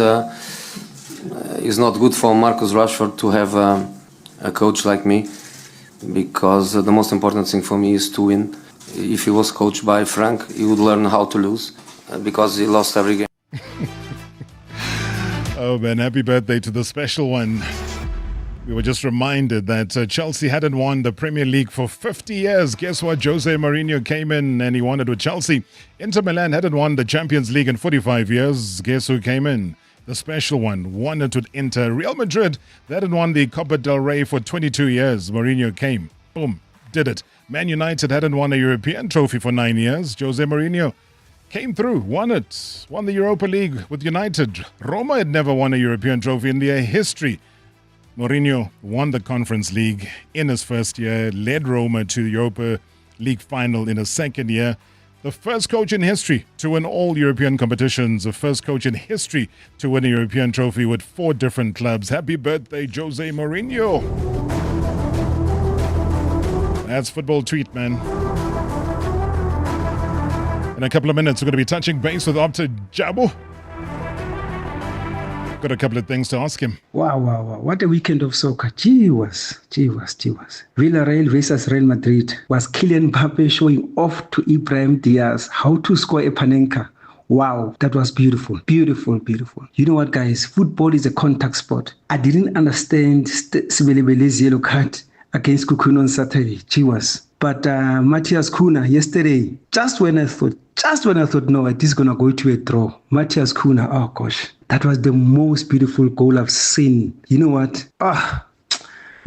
it's not good for Marcus Rashford to have a coach like me, because the most important thing for me is to win. If he was coached by Frank, he would learn how to lose, because he lost every game. Oh man, happy birthday to the special one. We were just reminded that Chelsea hadn't won the Premier League for 50 years. Guess what? Jose Mourinho came in and he won it with Chelsea. Inter Milan hadn't won the Champions League in 45 years. Guess who came in? The special one, won it with Inter. Real Madrid, they hadn't won the Copa del Rey for 22 years. Mourinho came. Boom, did it. Man United hadn't won a European trophy for 9 years. Jose Mourinho came through, won it. Won the Europa League with United. Roma had never won a European trophy in their history. Mourinho won the Conference League in his first year, led Roma to the Europa League final in his second year. The first coach in history to win all European competitions, the first coach in history to win a European trophy with 4 different clubs. Happy birthday, Jose Mourinho. That's Football Tweet, man. In a couple of minutes, we're going to be touching base with Opta Jabu. Got a couple of things to ask him. Wow. What a weekend of soccer. Gee was. Villarreal versus Real Madrid was Kylian Mbappe showing off to Ibrahim Diaz how to score a Panenka. Wow, that was beautiful. Beautiful. You know what, guys? Football is a contact sport. I didn't understand Svitolina's yellow card against Coco on Saturday. Gee was. But Matthias Cunha yesterday, just when I thought, no, this is going to go to a draw. Matthias Cunha, oh gosh, that was the most beautiful goal I've seen. You know what?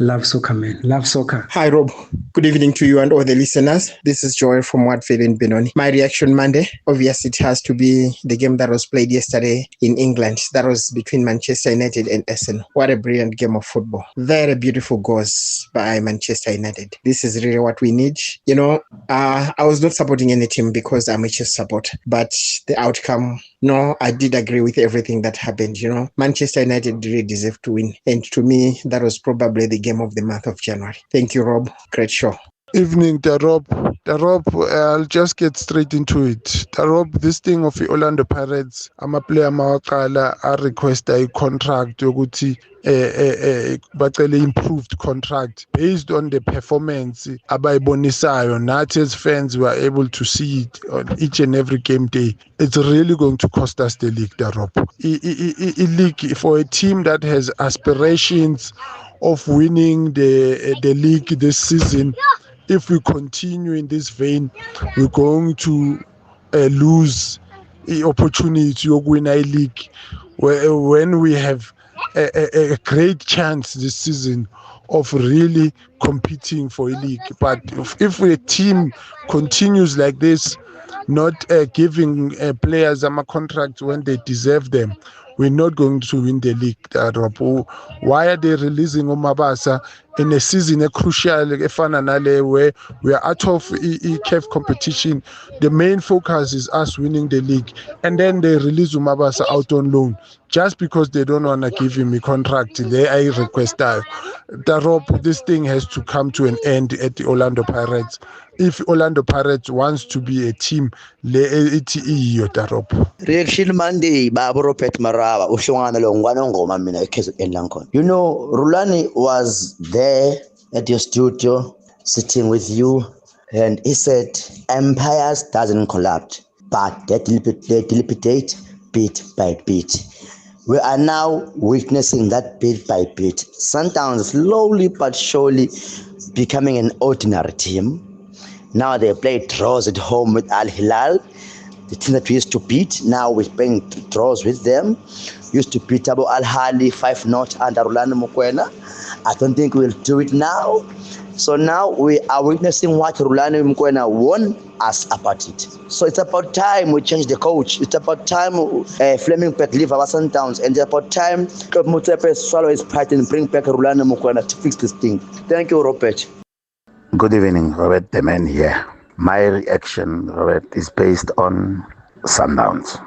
Love soccer, man. Love soccer. Hi, Rob. Good evening to you and all the listeners. This is Joel from Watford in Benoni. My reaction Monday, obviously, it has to be the game that was played yesterday in England. That was between Manchester United and Arsenal. What a brilliant game of football. Very beautiful goals by Manchester United. This is really what we need. I was not supporting any team because I'm a Chelsea supporter, but the outcome, no, I did agree with everything that happened. Manchester United really deserved to win. And to me, that was probably the game of the month of January. Thank you, Rob. Great show. Evening, Darob. I'll just get straight into it. Darob, this thing of the Orlando Pirates, I'm a player mawaqala, I request a contract yokuthi bacele improved contract based on the performance abayibonisayo. Nathi as fans were able to see it on each and every game day. It's really going to cost us the league, Darob. League for a team that has aspirations of winning the league this season. If we continue in this vein, we're going to lose the opportunity to win a league when we have a great chance this season of really competing for a league. But if a team continues like this, not giving players a contract when they deserve them, we're not going to win the league. Why are they releasing Omabasa in a season crucial efana nale where we are out of CAF competition. The main focus is us winning the league, and then they release Umabasa out on loan just because they don't want to give him a contract. They I request that this thing has to come to an end at the Orlando Pirates. If Orlando Pirates wants to be a team, Reaction Monday, Barbara Pet Marawa, Ushwana Longwanongoma Mina Lankon. You know, Rulani was there at your studio, sitting with you, and he said, empires doesn't collapse, but they dilapidate bit by bit. We are now witnessing that bit by bit. Sundowns slowly but surely becoming an ordinary team. Now they play draws at home with Al Hilal, the team that we used to beat. Now we're playing draws with them. Used to beat Abu Al Hali 5-0 under Rolando Mokwena. I don't think we'll do it now. So now we are witnessing what Rolando Mokwena won us about it. So it's about time we change the coach. It's about time Fleming Peck leave our Sundowns, and it's about time Club Mutepe swallow his pride and bring back Rolando Mokwena to fix this thing. Thank you, Robert. Good evening, Robert, the man here. My reaction, Robert, is based on Sundowns.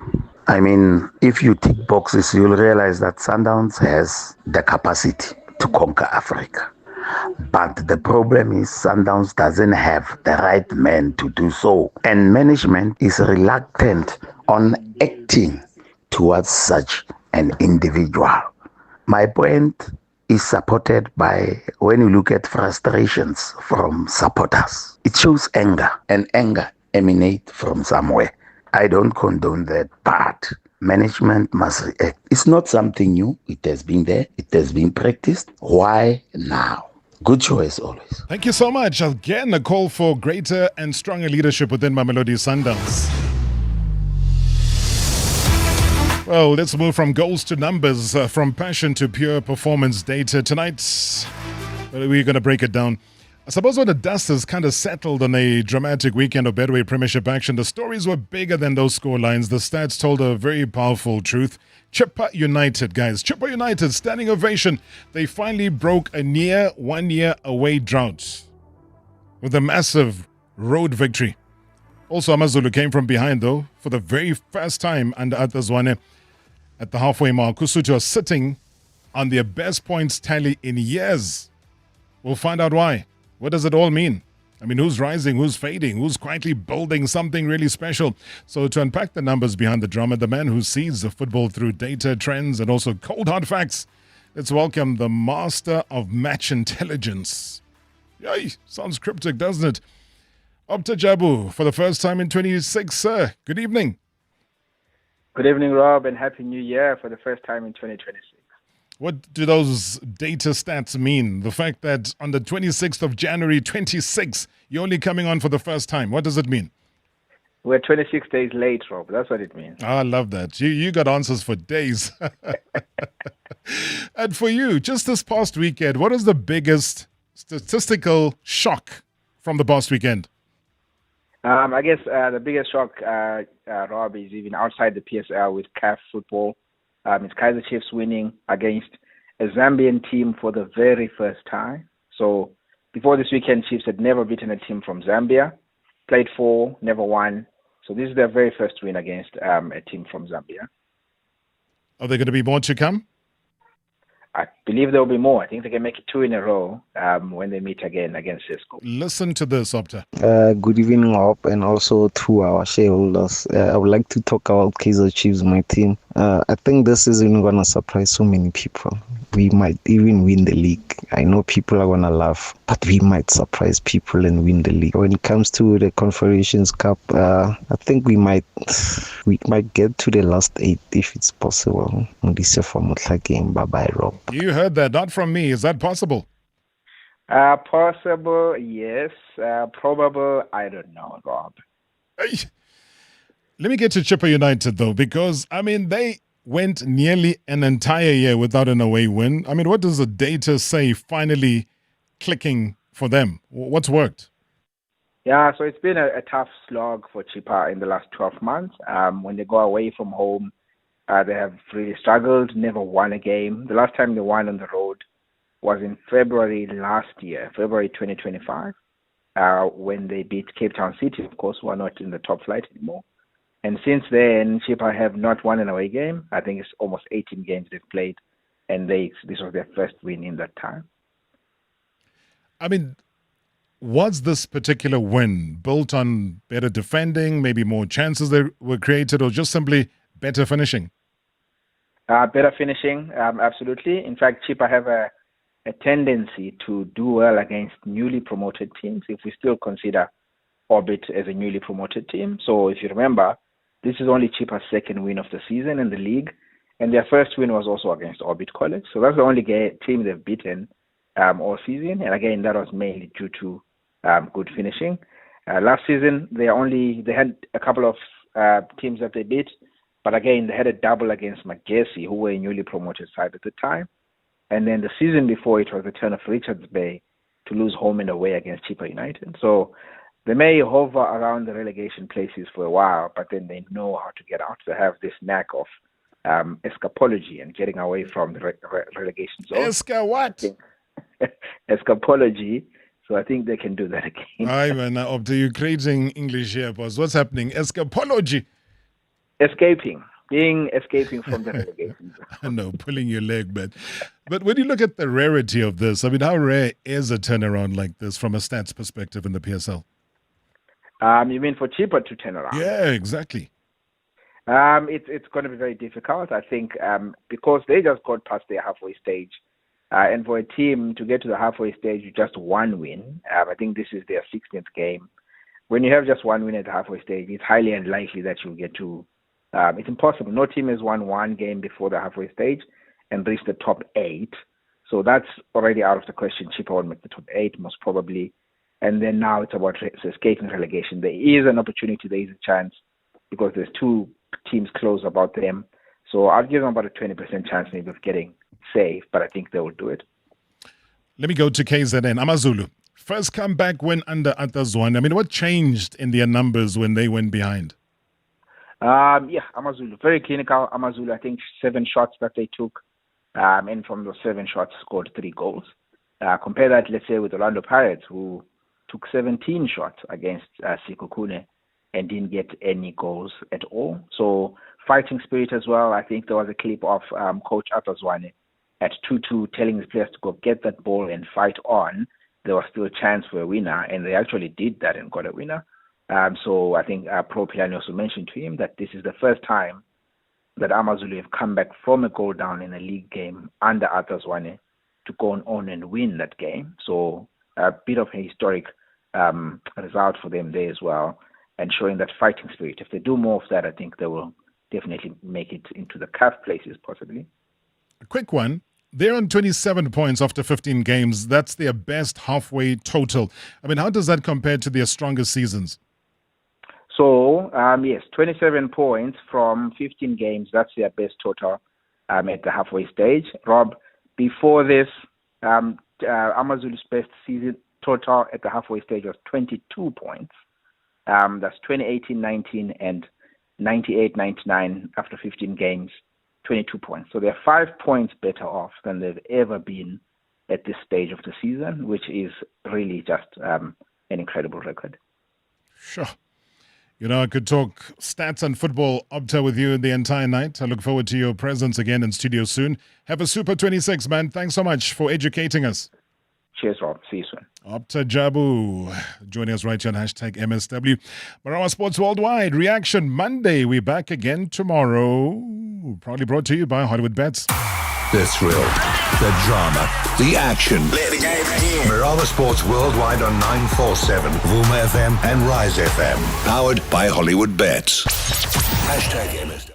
I mean, if you tick boxes, you'll realize that Sundowns has the capacity to conquer Africa. But the problem is Sundowns doesn't have the right man to do so. And management is reluctant on acting towards such an individual. My point is supported by, when you look at frustrations from supporters, it shows anger, and anger emanates from somewhere. I don't condone that, but management must react. It's not something new. It has been there. It has been practiced. Why now? Good choice always. Thank you so much. Again, a call for greater and stronger leadership within Mamelodi Sundowns. Well, let's move from goals to numbers, from passion to pure performance data. Tonight, we're going to break it down. I suppose when the dust has kind of settled on a dramatic weekend of Betway Premiership action, the stories were bigger than those scorelines. The stats told a very powerful truth. Chippa United, guys. Chippa United, standing ovation. They finally broke a near 1 year away drought with a massive road victory. Also, Amazulu came from behind, though, for the very first time under Atazwane. At the halfway mark, Kusutu are sitting on their best points tally in years. We'll find out why. What does it all mean? I mean, who's rising, who's fading, who's quietly building something really special? So to unpack the numbers behind the drama, the man who sees the football through data, trends, and also cold hard facts, let's welcome the master of match intelligence. Yay, sounds cryptic, doesn't it? Opta Jabu, for the first time in 26, sir. Good evening. Good evening, Rob, and Happy New Year for the first time in 2026. What do those data stats mean? The fact that on the 26th of January 26, you're only coming on for the first time. What does it mean? We're 26 days late, Rob. That's what it means. I love that. You got answers for days. And for you, just this past weekend, what is the biggest statistical shock from the past weekend? I guess the biggest shock, Rob, is even outside the PSL with CAF football. It's Kaizer Chiefs winning against a Zambian team for the very first time. So before this weekend, Chiefs had never beaten a team from Zambia, played 4, never won. So this is their very first win against a team from Zambia. Are there going to be more to come? I believe there will be more. I think they can make it 2 in a row when they meet again against Cisco. Listen to this, Opta. Good evening, Rob, and also to our shareholders. I would like to talk about Kaizer Chiefs, my team. I think this isn't going to surprise so many people. We might even win the league. I know people are going to laugh, but we might surprise people and win the league. When it comes to the Confederations Cup, I think we might get to the last 8 if it's possible. Bye-bye, Rob. You heard that, not from me. Is that possible? Possible, yes. Probable, I don't know, Rob. Let me get to Chippa United, though, because, I mean, they went nearly an entire year without an away win. I mean, what does the data say finally clicking for them? What's worked? Yeah, so it's been a tough slog for Chippa in the last 12 months. When they go away from home, they have really struggled, never won a game. The last time they won on the road was in February last year, February 2025, when they beat Cape Town City, of course, who are not in the top flight anymore. And since then, Chippa have not won an away game. I think it's almost 18 games they've played, and this was their first win in that time. I mean, was this particular win built on better defending, maybe more chances that were created, or just simply better finishing? Better finishing, absolutely. In fact, Chippa have a tendency to do well against newly promoted teams, if we still consider Orbit as a newly promoted team. So if you remember, this is only Chippa's second win of the season in the league, and their first win was also against Orbit College. So that's the only team they've beaten all season, and again, that was mainly due to good finishing. Last season, they had a couple of teams that they beat, but again, they had a double against Majesty, who were a newly promoted side at the time. And then the season before, it was the turn of Richards Bay to lose home and away against Chippa United. So they may hover around the relegation places for a while, but then they know how to get out. They have this knack of escapology and getting away from the relegation zone. What? Escapology. So I think they can do that again. Hi, man. Up to you creating English here, boss. What's happening? Escapology. Escaping from the relegation zone. I know, pulling your leg, man. But when you look at the rarity of this, I mean, how rare is a turnaround like this from a stats perspective in the PSL? You mean for Chippa to turn around? Yeah, exactly. It's going to be very difficult, I think, because they just got past their halfway stage. And for a team to get to the halfway stage with just one win, I think this is their 16th game. When you have just one win at the halfway stage, it's highly unlikely that you'll get to... it's impossible. No team has won one game before the halfway stage and reached the top 8. So that's already out of the question. Chippa will make the top 8, most probably. And then now it's about escaping relegation. There is an opportunity, there is a chance, because there's 2 teams close about them. So I'll give them about a 20% chance maybe of getting safe, but I think they will do it. Let me go to KZN. Amazulu. First comeback win under Atazwan. I mean, what changed in their numbers when they went behind? Amazulu. Very clinical. Amazulu, I think 7 shots that they took, and from those 7 shots scored 3 goals. Compare that, let's say, with Orlando Pirates, who took 17 shots against Sekhukhune and didn't get any goals at all. So fighting spirit as well. I think there was a clip of Coach Atazwane at 2-2 telling his players to go get that ball and fight on. There was still a chance for a winner, and they actually did that and got a winner. So I think Pro Pilani also mentioned to him that this is the first time that Amazulu have come back from a goal down in a league game under Atazwane to go on and win that game. So a bit of a historic result for them there as well, and showing that fighting spirit. If they do more of that, I think they will definitely make it into the CAF places, possibly. A quick one. They're on 27 points after 15 games. That's their best halfway total. I mean, how does that compare to their strongest seasons? So, yes, 27 points from 15 games. That's their best total at the halfway stage. Rob, before this, Amazulu's best season total at the halfway stage was 22 points. That's 2018-19 and 98-99 after 15 games, 22 points. So they're 5 points better off than they've ever been at this stage of the season, which is really just an incredible record. Sure. You know, I could talk stats and football Opta with you the entire night. I look forward to your presence again in studio soon. Have a super 26, man. Thanks so much for educating us. Cheers, Rob. See you soon. Opta Jabu joining us right here on #MSW. Marawa Sports Worldwide Reaction Monday. We're back again tomorrow. Probably brought to you by Hollywood Bets. The thrill, the drama, the action. Let the game begin. Marawa Sports Worldwide on 947, Vuma FM and Rise FM. Powered by Hollywood Bets. #MSW.